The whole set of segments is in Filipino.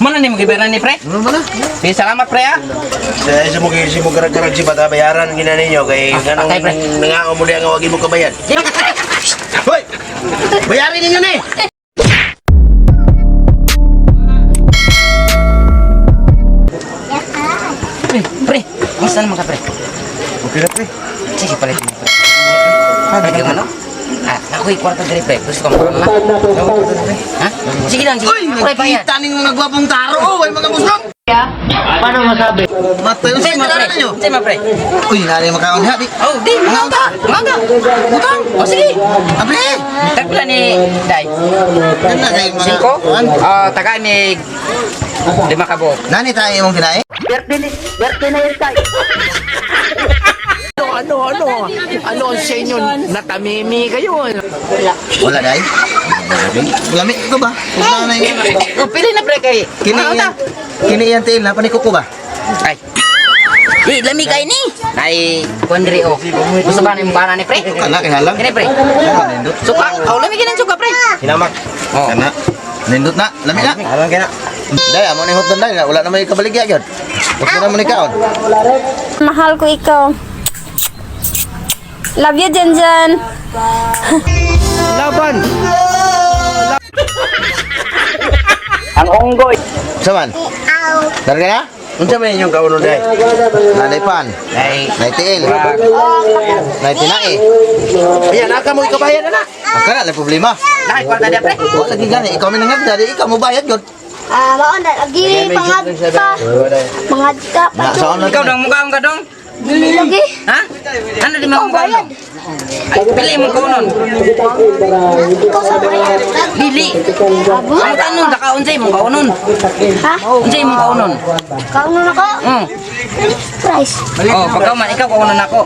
Mana nih magibayaran ni pre? Mana? Sige, salamat pre ha. Saya si mo garag-garag si bata bayaran gina ninyo kay ganong patay, pre. nangao mo diyan nga wagi mo kabayad. Hoy! Bayarin ninyo ni. Pre, kamusta naman ka pre? Okay na pre. Sige palit mo pre. Pwede ka ano? Ako'y kwarta dari pre. Gusto ko makamala. Ha? Sige lang, sige. Uy, Pre, bayad. nakita ning mga gwapong taro. Ay mga busog. Paano masabi? Matay yung Sige sa ma pre. ninyo. Sige ma pre. Uy, nari makaon ha. Oh, di, mga Utang. O sige. Abre. Tagpila ni Day. Kana kay mga 5? Taga ni 5 ka buok. Nani tayo imong kinain? Birthday na yun tayo. Ano ang sa inyo? Natamimi kayo. Wala dai. Lamig ko ba? Wala na yun. Oh, pili na pre kay. Kini yan tail na panik ko ba? Ay. Lami kay ni. Ay, kuandri o. Gusto ba ni mbana ni pre? Kana kinalang. Kini pre. Suka. Oh, lami kini suka pre. Hinamak. Oh. Kana. Nindot na, lamig na. Alang kina. Dai, amo ni hoton dai, wala na may kabaligya gyud. Gusto na mo ni kaon. Mahal ko ikaw. Love you, Janjan. Laban! Ang unggoy. Saman. Darga na? Unsa man inyong kauno dai? Nanay pan. Nay tiil. Nay tinae. Ayan, naka mo ikabayad na. Akala na problema. Dai kwarta dia pre. O lagi gani, ikaw minangad dari ikaw mo bayad gyud. Maon na lagi pangadta. Pangadta. Na sa Ikaw dong mukaon ka dong. Dili lagi. Ha? Ano di mo bayad? Ay, pili mo kaunon. Ikaw sa bayad. Dili. Ang kanon ka unsay mo kaunon. Ha? Unsay mo kaunon. Kauno na ko. Price. Oh, pagka man ikaw kaunon ako.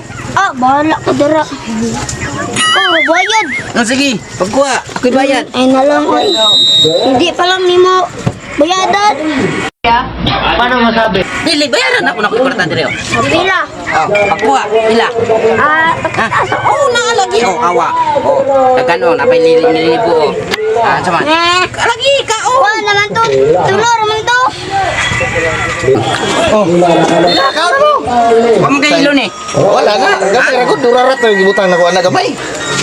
Bahala ko dira. Ikaw bayad. Sige, pagkuha, ako'y bayad. Ay na lang oy. Hindi pa lang nimo bayadan. Paano masabi? Dili bayaran ako na ako'y kwarta dire. Pila. Oh, pagkuha, pila. Lagi oh awa. Oh, kagano na pay lilibo. Sama. Lagi ka oh. Wa naman to. Tulor man to. Kaon mo. Wa mo kay ilo ni. Wala na. Kasi ako durarat na gibutang nako ana gamay.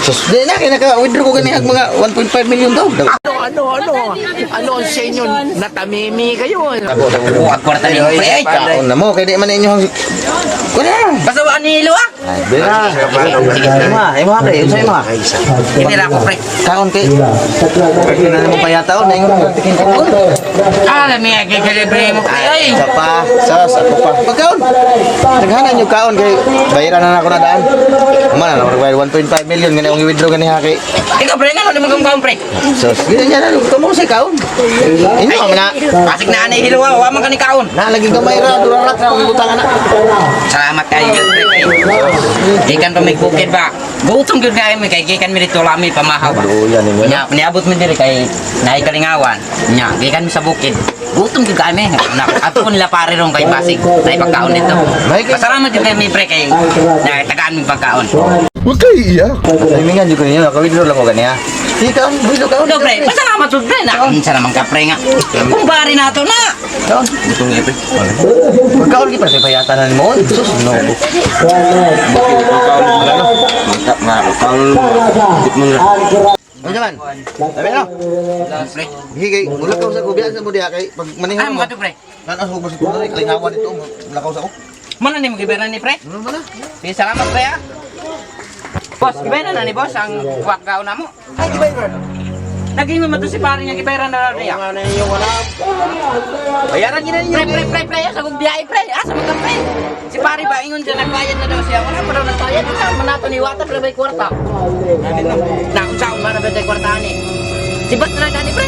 Sus, di na kay naka-withdraw ko gani mga 1.5 million daw. Ano ang sa inyo? Natamimi kayo. Buat kwarta ni pre. Ay, Kaon na mo kay di man inyo. Kuno. basta wa ni ilo ah. Bila. Imo ha pre, unsay mo ha? Hindi ra ako pre. Kaon kay. Kaya na mo payataon na ingon tikin ko. Alam mi kay celebrate mo ay. Sa pa, sas ako pa. Pagkaon. Naghanan yung kaon kay bayaran na ako na daan. Mana na ako bayar 1.5 million ngani ang i-withdraw gani ha kay. Ikaw pre nga di mo kaon pre. Sus, ganyan na tumo sa kaon. Inyo man na. Pasig na anay hilo wa man kani kaon. Na lagi gamay ra durarat ra ang ibutang ana. Salamat kayo pre. Ikan pa may bukid ba. Gutom gyud kay mi kay gikan mi dito lami pamahaw ba. Duyan ninyo. Nya paniabot mi diri kay naay kalingawan. Nya gikan mi sa bukid. Gutom gyud kami. Na ato ko nila pare rong kay Pasig. Naay pagkaon dito. Pasalamat gyud kay mi pre kay na tagaan mi pagkaon. Huwag kayo iyak. Timingan dito ninyo, nakawidro lang ko ganyan. Sige kaon, bilo kaon. Do pre, pasalamat jud pre na. Unsa naman ka pre nga. Kumpare nato na. Kaon, butong ipe. Pagkaon kita sa payatan na mo. Sus, no. Ano naman? Sabi no? Pre. Higay, mulakaw sa kubiyan sa mudia kay pag manihan Ay mo. mo pre. Kanas mo sa kuno kalingawan ito, mulakaw sa ko. Mana ni magibayaran ni pre? Ano man na? Sige, salamat pre ha. Boss, gibayaran na ni boss ang pagkaon namo. Ay, di ba yun? Naging mo to si pare nga gibayaran na niya. Ano yung wala? Bayaran niyo na ninyo. Pre, sa kong biyahe, pre. Asa mo ka, pre? Si pare ba, ingon siya, nagbayad na daw siya. Wala pa daw nagbayad. Sa manato ni Wata, pre, may kwarta. Na, kung saan ba na ba tayo kwarta ni? Si Bat na lang, pre.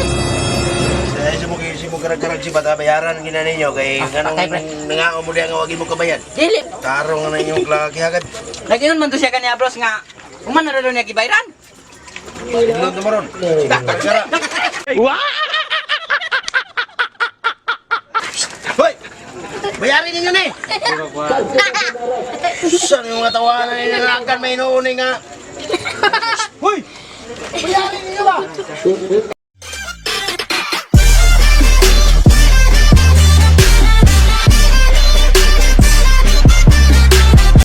Si mo garag-garag si bata bayaran gina ninyo kay ganong patay, pre. nangao mo diyan nga wagi mo kabayad. Dili. Tarong na inyong klaki agad. Nag-ingon man to siya kanya, bros, nga. Kung man na daw niya gibayaran. Idlon tumaron. Gara. Hoy! Bayarin ninyo ni! Saan yung mga tawanan na nangakan may inuuni nga? Hoy! Bayarin ninyo ba?